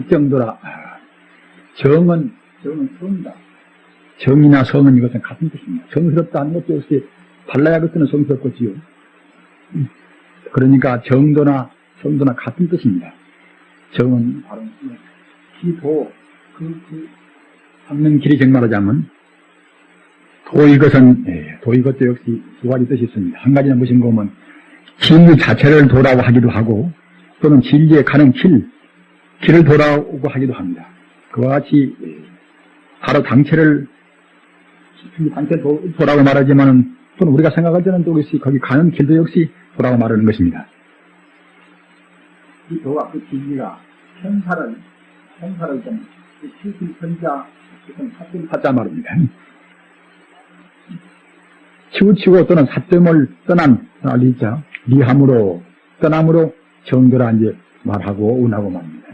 팔정도라. 정은 성이다. 정이나 성은 이것은 같은 뜻입니다. 정스럽다 하는 것도 역시 발라야 그때는 성스럽겠지요. 그러니까 정도나 성도나 같은 뜻입니다. 정은 바로 기도, 닦는 길이 정말하자면 도 이것도 역시 두 가지 뜻이 있습니다. 한 가지는 무엇인가 보면 진리 자체를 도라고 하기도 하고 또는 진리에 가는 길을 도라고 하기도 합니다. 그와 같이 바로 당체를 도라고 말하지만은 또는 우리가 생각할 때는 또 역시 거기 가는 길도 역시 도라고 말하는 것입니다. 이 도와 그 진리가 현사를 좀 치우친 편자 사자 말입니다. 치우치고 또는 사점을 떠난 리함으로 떠남으로 정도라 이제 말하고 운하고 말입니다.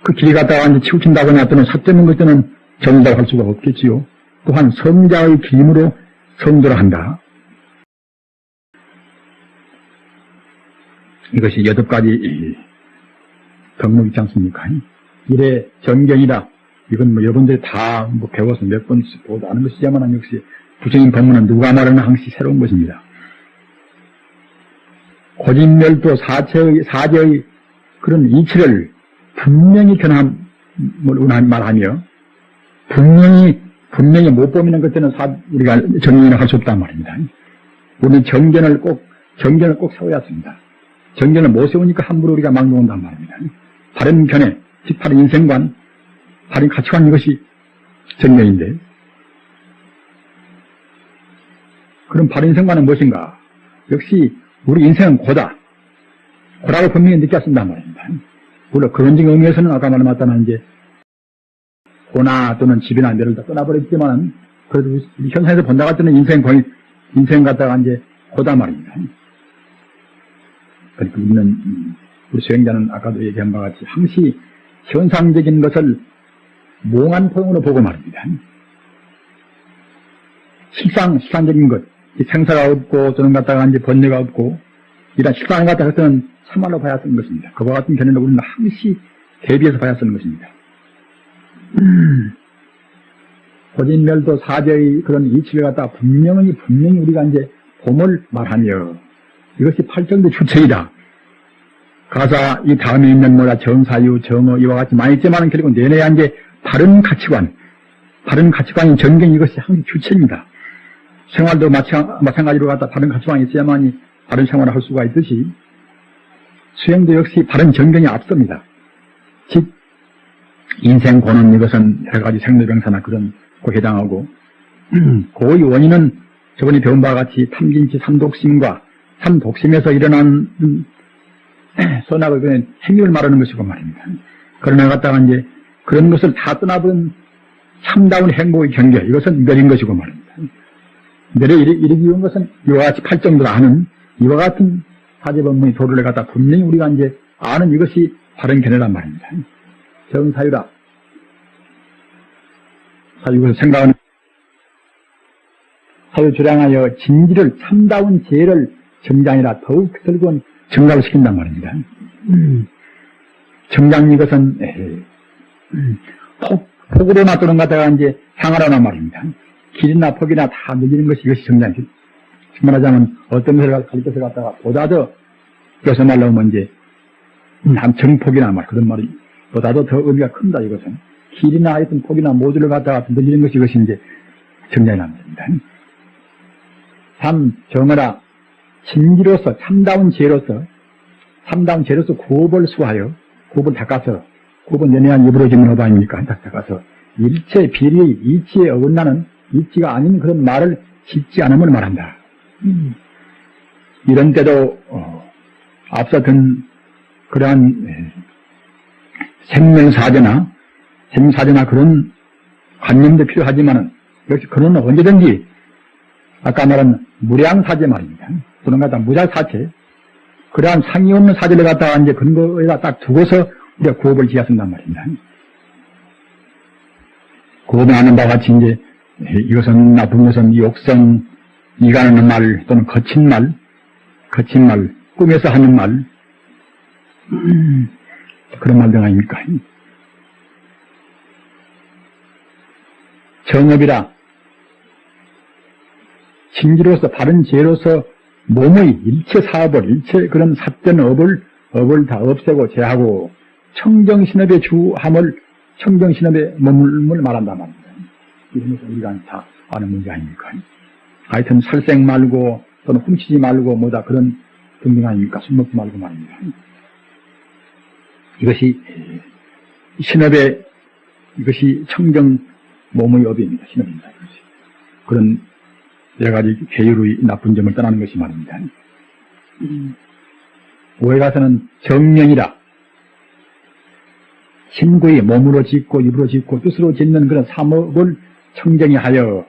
그 길이 갔다가 이제 치우친다거나 또는 사점인 것 때는 정도라고 할 수가 없겠지요. 또한 성자의 기임으로 성도라 한다. 이것이 8가지 덕목 있지 않습니까? 이래 정견이다. 이건 여러분들이 다 배워서 몇 번씩 보도 아는 것이지만 역시 부처님 법문은 누가 말하는 항시 새로운 것입니다. 고진멸도 사제의 그런 이치를 분명히 견함을 말하며 분명히 못 보이는 것들은 우리가 정견을 할 수 없단 말입니다. 우리는 정견을 꼭 세워야 합니다. 정견을 못 세우니까 함부로 우리가 막 놓는단 말입니다. 바른 견해, 즉 바른 인생관, 바른 가치관 이것이 정견인데 그럼 바른 인생관은 무엇인가? 역시 우리 인생은 고다고 분명히 느꼈습니다 말입니다. 물론 그런적인 의미에서는 아까 말했다는 이제 고나 또는 집이나 멸을 다 떠나버렸지만 그래도 우리 현상에서 본다 같은 인생 갖다가 이제 고다 말입니다. 그러니까 우리 수행자는 아까도 얘기한 바와 같이 항시 현상적인 것을 몽한 포용으로 보고 말입니다. 실상적인 것, 생사가 없고 또는 갖다가 이제 번뇌가 없고 이런 실상을 갖다가 그때는 참말로 봐야 쓰는 것입니다. 그와 같은 견해를 우리는 항시 대비해서 봐야 쓰는 것입니다. 고진멸도 사제의 그런 이치를 갖다가 분명히 우리가 이제 봄을 말하며 이것이 팔정도 주체이다. 가사 이 다음에 있는 정사유, 정어 이와 같이 많이 있지만 결국 내내야 이제 바른 가치관인 정견 이것이 항상 주체입니다. 생활도 마찬가지로 갖다 바른 가치관이 있어야만이 바른 생활을 할 수가 있듯이 수행도 역시 바른 정견이 앞섭니다. 즉 인생 고는 이것은 여러 가지 생로병사나 그런 거 해당하고 고의 원인은 저번에 배운 바와 같이 탐진치 삼독심과 삼독심에서 일어난 선악의 그런 행위를 말하는 것이고 말입니다. 그러나 갖다가 이제 그런 것을 다 떠나본 참다운 행복의 경계 이것은 멸인 것이고 말입니다. 멸에 이르기 위한 것은 이와 같이 팔정도를 아는 이와 같은 사제법문의 도를 갖다 분명히 우리가 이제 아는 이것이 바른 견해란 말입니다. 정사유라. 사유를 생각하는 사유 주량하여 진지를 참다운 지혜를 정장이라 더욱 들고 정답을 시킨단 말입니다. 정장 이것은 폭으로나 또는 갖다가 이제 향하라는 말입니다. 길이나 폭이나 다 늘리는 것이 이것이 정장이죠. 말하자면 어떤 것을 가질 것을 갖다가 보다 더 여기서 말하면 이제 정폭이나 그런 말이 보다도 더 의미가 큽니다. 이것은 길이나 하여튼 폭이나 모두를 갖다가 늘리는 것이 이것이 이제 정장이란 말입니다. 정어라 진지로서 참다운 죄로서 구업을 수하여 구업을 닦아서 구업은 연애한 입으로 지는 것 아닙니까? 닦아서 일체 비리의 이치에 어긋나는 이치가 아닌 그런 말을 짓지 않음을 말한다. 이런 때도 앞서 든 그러한 생명사제나 그런 관념도 필요하지만은 역시 그런 언제든지 아까 말한 무량사제 말입니다. 또는 갖다 무자사체 그러한 상이 없는 사제를 갖다가 이제 근거에다 딱 두고서 우리가 구업을 지어야 쓴단 말입니다. 구업을 하는 바와 같이 이제 이것은 나쁜 것은 욕성, 이간하는 말 또는 거친 말, 꿈에서 하는 말 그런 말 등 아닙니까? 정업이라 진지로서 바른 지혜로서 몸의 일체 사업을, 일체 그런 삿된 업을 다 없애고 제하고 청정신업의 주함을, 청정신업의 몸을 말한단 말입니다. 이런 것을 우리가 다 아는 문제 아닙니까? 하여튼 살생 말고 또는 훔치지 말고 뭐다 그런 등등 아닙니까? 술 먹지 말고 말입니다. 이것이 신업의, 이것이 청정 몸의 업입니다. 신업입니다. 이것이. 그런 여러 가지 계율의 나쁜 점을 떠나는 것이 말입니다. 오해 가서는 정령이라 신구의 몸으로 짓고 입으로 짓고 뜻으로 짓는 그런 삼업을 청정히 하여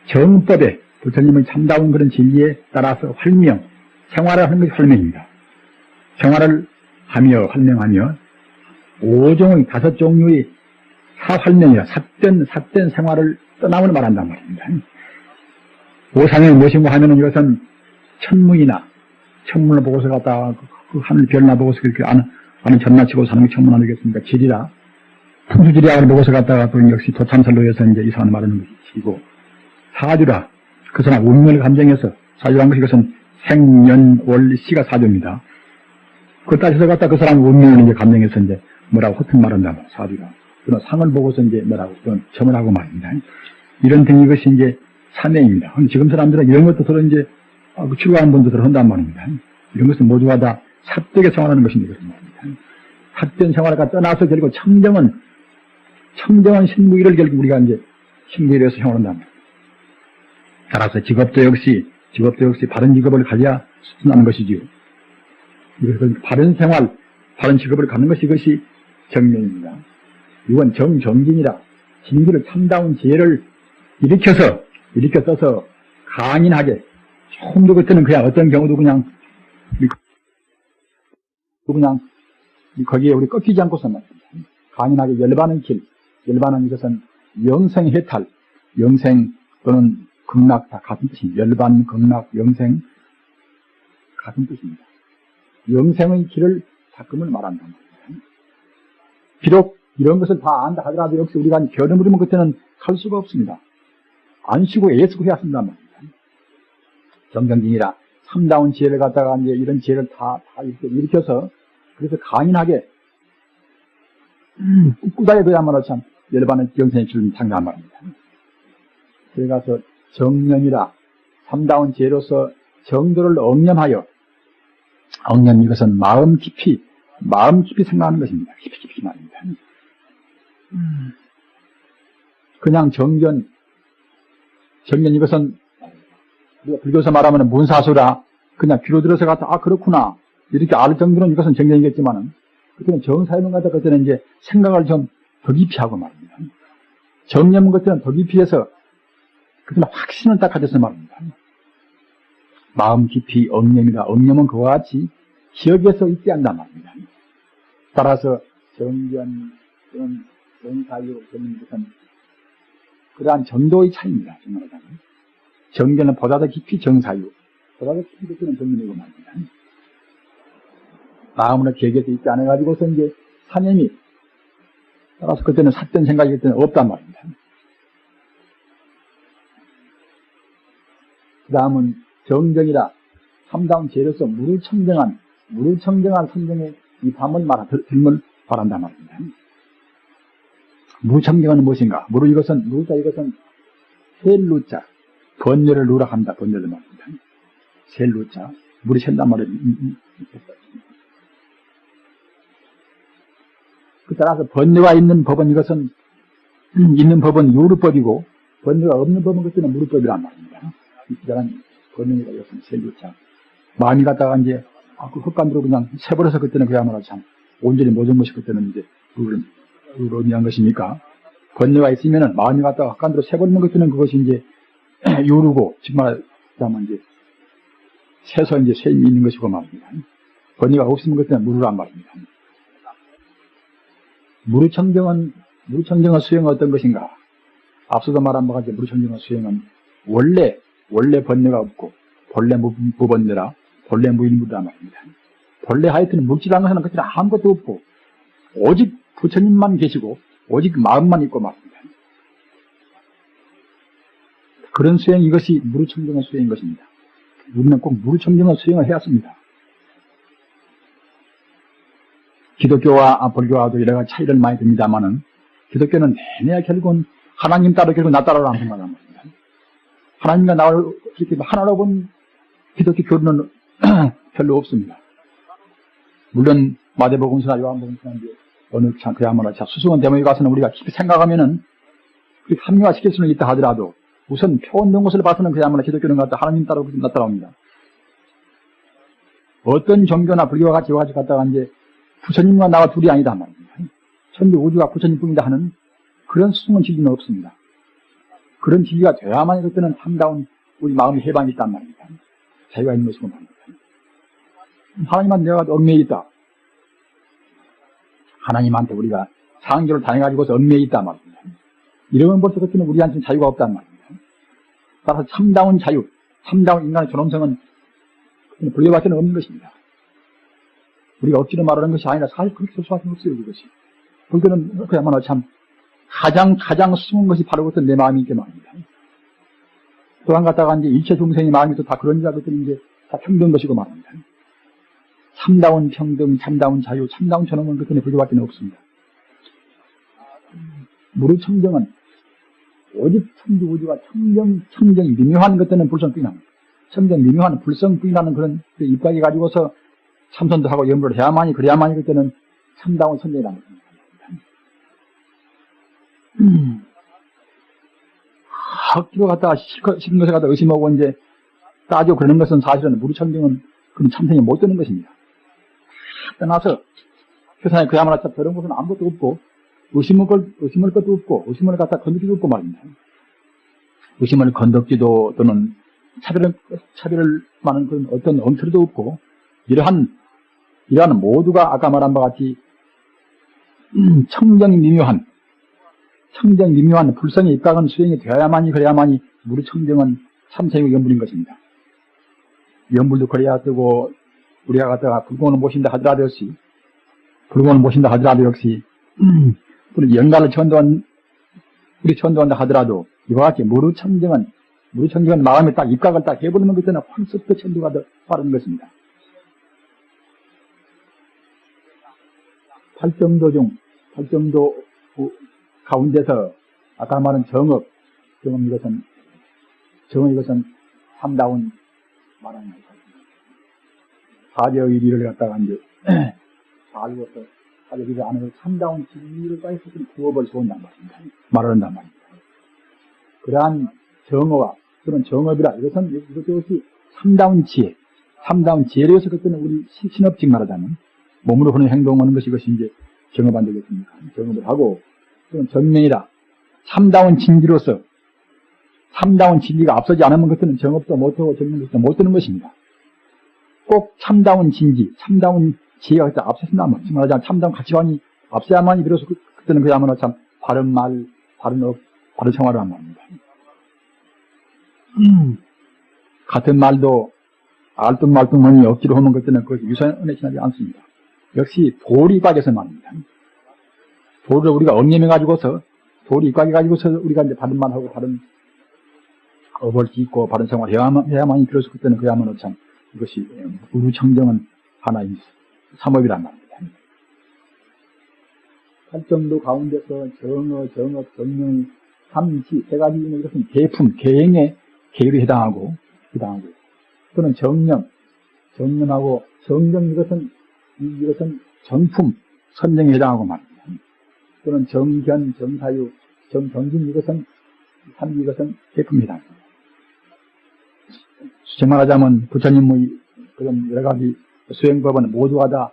정법에 부처님의 참다운 그런 진리에 따라서 활명, 생활을 하는 것이 활명입니다. 생활을 하며 활명하며 5종의 5종류의 사활명이라 삿된 생활을 떠남을 말한단 말입니다. 오상이 무엇인가 하면은 이것은 천문이나 천문을 보고서 갖다가 그 하늘 별나 보고서 그렇게 아는 전나치고 사는 게 천문 아니겠습니까? 질이라 풍수지리학을 보고서 갖다가 또 역시 도참설로에서 이제 이상한 말하는 것이 질이고, 사주라 그 사람 운명을 감정해서 사주란 것이 그것은 생년월시가 사주입니다. 그걸 따져서 갖다 그 사람 운명을 이제 감정해서 이제 뭐라고 허튼 말한다 사주라. 그런 상을 보고서 이제 뭐라고 그런 점을 하고 말입니다. 이런 등 이것이 이제 사명입니다. 지금 사람들은 이런 것도 서로 이제 출가한 분도 한단 말입니다. 이런 것은 모두가 다 삿되게 생활하는 것입니다. 삿된 생활을 떠나서 결국 청정은 신무의를 결국 우리가 이제 신무의로서 생활한단 말입니다. 따라서 직업도 역시 바른 직업을 가져야 수준하는 것이지요. 이것은 바른 생활, 바른 직업을 갖는 것이 이것이 정명입니다. 이건 정정진이라 진리를 참다운 지혜를 일으켜서 강인하게 조금도 그때는 그냥 어떤 경우도 그냥 거기에 우리 꺾이지 않고서 말입니다. 강인하게 열반의 길, 열반은 이것은 영생해탈, 영생 또는 극락 다 같은 뜻입니다. 열반, 극락, 영생 같은 뜻입니다. 영생의 길을 닦음을 말한다. 비록 이런 것을 다 안다 하더라도 역시 우리가 겨를 부리면 그때는 갈 수가 없습니다. 안 쉬고 애쓰고 해야 한단 말입니다. 정정진이라 참다운 지혜를 갖다가 이제 이런 지혜를 다 이렇게 일으켜서 그래서 강인하게 꿋꿋하게 그야말로 참 열반의 영생의 길을 닦는단 말입니다. 그래가서 정령이라 참다운 지혜로서 정도를 억념하여, 억념 이것은 마음 깊이 생각하는 것입니다. 깊이 말입니다. 그냥 정견 이것은 우리가 불교에서 말하면 문사수라 그냥 귀로 들어서 갖다 그렇구나 이렇게 알 정도는 이것은 정견이겠지만은 그때는 정사유는 갖다 그때는 이제 생각을 좀 더 깊이 하고 말입니다. 정념은 그때는 더 깊이 해서 그때는 확신을 딱 가져서 말입니다. 마음 깊이 억념이라 억념은 그와 같이 기억에서 있게 한단 말입니다. 따라서 정견 또는 정사유 그런 것은 그러한 정도의 차이입니다. 정말하자면 정견은 보다 더 깊이 정사유, 보다 더 깊이 그때는 정견이고 말입니다. 마음으로 기억에서 있지 않아가지고서 이제 사념이 따라서 그때는 삿된 생각이 그때는 없단 말입니다. 그 다음은 정정이라 참다운 지혜로서 물을 청정한 선정의 이 밤을 들물 바란단 말입니다. 무청정은 무엇인가? 이것은 셀루자, 번뇌를 누라 한다, 번뇌를 말입니다. 셀루자, 물이 샌단 말입니다. 그 따라서 번뇌가 있는 법은 있는 법은 요르법이고, 번뇌가 없는 법은 그때는 무르법이란 말입니다. 이 기자는 번뇌가 이것은 셀루자. 마음이 갖다가 이제, 그 헛간으로 그냥 새버려서 그때는 그야말로 참, 온전히 모든 것이 그때는 이제, 물을 의미한 것입니까? 번뇌가 있으면은 마음이 갖다가 헛간으로 새버리는 것들은 그것이 이제 요르고 정말 그다음에 이제 새서 이제 쇠임이 있는 것이고 말입니다. 번뇌가 없으면 그때는 무르란 말입니다. 무르청정은 수행은 어떤 것인가? 앞서도 말한 바가 이제 무르청정은 수행은 원래 번뇌가 없고 본래 무번뇌라 본래 무일무라 말입니다. 본래 하여튼 묵지라는 것은 그때는 아무것도 없고 오직 부처님만 계시고 오직 마음만 있고 말입니다. 그런 수행, 이것이 무르청정의 수행인 것입니다. 우리는 꼭 무르청정의 수행을 해야 합니다. 기독교와 불교와도 여러 가지 차이를 많이 듭니다만은 기독교는 내내 결국은 하나님 따로 결국 나 따라라는 생각을 합니다. 하나님과 나를 이렇게 하나로 본 기독교 교리는 별로 없습니다. 물론 마태복음서나 요한복음서나 어느 참 그야말로 수승원 대목에 가서는 우리가 깊이 생각하면은 합리화시킬 수는 있다 하더라도 우선 표현된 것을 봐서는 그야말로 기독교는 갖다 하나님 따로 나 따라옵니다. 어떤 종교나 불교와 같이 갖다가 이제 부처님과 나와 둘이 아니다 말입니다. 천지 우주가 부처님뿐이다 하는 그런 수승원 진리는 없습니다. 그런 진리가 돼야만 그때는 참다운 우리 마음의 해방이 있단 말입니다. 자유가 있는 것이고 말입니다. 하나님한테 내가 얽매여 있다. 하나님한테 우리가 상교를 당해가지고서 얽매여 있단 말입니다. 이러면 벌써 그때는 우리한테는 자유가 없단 말입니다. 따라서 참다운 자유, 참다운 인간의 존엄성은 불교밖에는 없는 것입니다. 우리가 억지로 말하는 것이 아니라 사실 그렇게 될 수밖에 없어요, 이것이. 불교는 그야말로 참 가장 숨은 것이 바로 그것은 내 마음이 있게 말입니다. 또한 갖다가 이제 일체 중생의 마음이 또 다 그런 자, 그것은 이제 다 평등한 것이고 말입니다. 참다운 평등, 참다운 자유, 참다운 존엄은 그것은 불교밖에 없습니다. 무르청정은 오직 천지 우주가 청정이 미묘한 것들은 불성뿐이랍니다. 청정 미묘한 불성뿐이라는 그런 입각이 가지고서 참선도 하고 염불을 해야만이, 그래야만이 그때는 참다운 선정이라는 겁니다. 학기로 갖다가 싫은 것에 갖다 의심하고 이제 따지고 그러는 것은 사실은 무르청정은 그럼 참선이 못 되는 것입니다. 떠나서 세상에 그야말로 저런 것은 아무것도 없고 의심을 것도 없고 의심을 갖다 건드리기도 없고 말입니다. 의심을 건덕지도 또는 차별을 많은 그런 어떤 엉터리도 없고 이러한 모두가 아까 말한 바와 같이 청정이 미묘한 불성에 입각한 수행이 되어야만이 그래야만이 무르청정은 참선이고 염불인 것입니다. 염불도 그래야 되고 우리가 갖다가 불공을 모신다 하더라도 역시 영가를 천도한다 하더라도 이와 같이 무르청정은 마음에 딱 입각을 딱 해버리면 그때는 확 또 천도가 더 빠르는 것입니다. 팔정도 가운데서 아까 말한 정업 이것은 참다운 말하는 것입니다. 사제의 일을 갖다가 이제 알고서 사제의 일을 안 해서 참다운 진리를 따위서 구업을 세운단 말입니다. 말을 한단 말입니다. 그러한 정어와 그런 정업이라 이것이 참다운 지혜를 위해서 그때는 우리 신업직 말하자면 몸으로 하는 행동하는 것이 이것이 이제 정업 안 되겠습니까? 정업을 하고 그런 전면이라 참다운 진리로서 참다운 진리가 앞서지 않으면 그때는 정업도 못하고 정면도 못 되는 것입니다. 꼭 참다운 진지, 참다운 지혜가 그때 앞서신단 말이죠. 말하자면 참다운 가치관이 앞서야만이 비로소 그때는 그야말로 참 바른 말, 바른 업, 바른 생활을 한 말입니다. 같은 말도 알뚱말뚱하니 억지로 하면 그때는 그것이 유선에 지나지 않습니다. 역시 도리 입각에서 말입니다. 도리를 우리가 얽념해가지고서 도리 입각해가지고서 우리가 이제 바른 말하고 바른 업을 짓고 바른 생활을 해야만이 비로소 그때는 그야말로 참 이것이 무르청정은 하나의 삼업이란 말입니다. 팔정도 가운데서 정업, 정령, 삼시 세 가지 있는 이것은 계품, 계행의 계율에 해당하고 또는 정령하고 정정 이것은 정품, 선정에 해당하고 말입니다. 또는 정견, 정사유, 정정진 이것은 계품에 해당합니다. 수직 말하자면 부처님의 그런 여러 가지 수행법은 모두가 다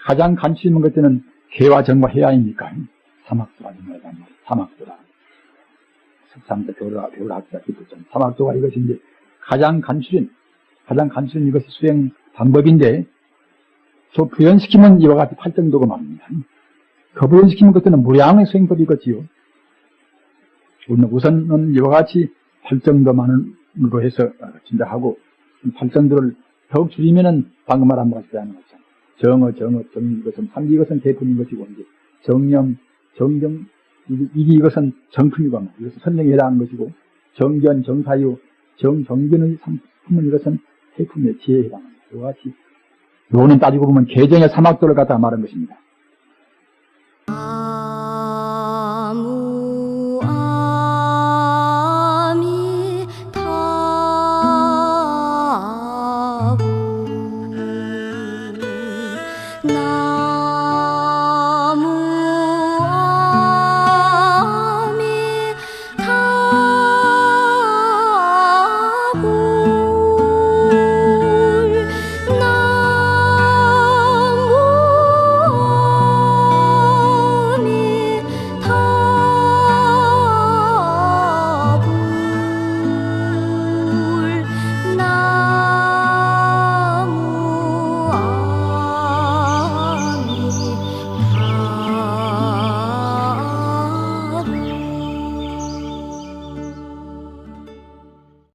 가장 간추 있는 것들은 개와 정과 해야입니까? 사막도가 말하자면 사막도라. 석삼자 배우라 합시다. 사막도가 이것이 이제 가장 간추린 이것이 수행 방법인데, 저 부연시키면 이와 같이 팔정도가 말입니다. 그 부연시키면 그때는 무량의 수행법이겠지요. 우리는 우선은 이와 같이 팔정도만으로 해서 진다하고, 팔정도를 더욱 줄이면은 방금 말한 것이 되는 거죠. 정어, 이것은 삼기 이것은 대품인 것이고, 이제 정령, 정경, 이것은 정품이고, 이것은 선령에 해당하는 것이고, 정견, 정사유, 정경의 상품은 이것은 태품의 지혜에 해당합니다. 이와 같이, 요는 따지고 보면 개정의 사막도를 갖다 말한 것입니다.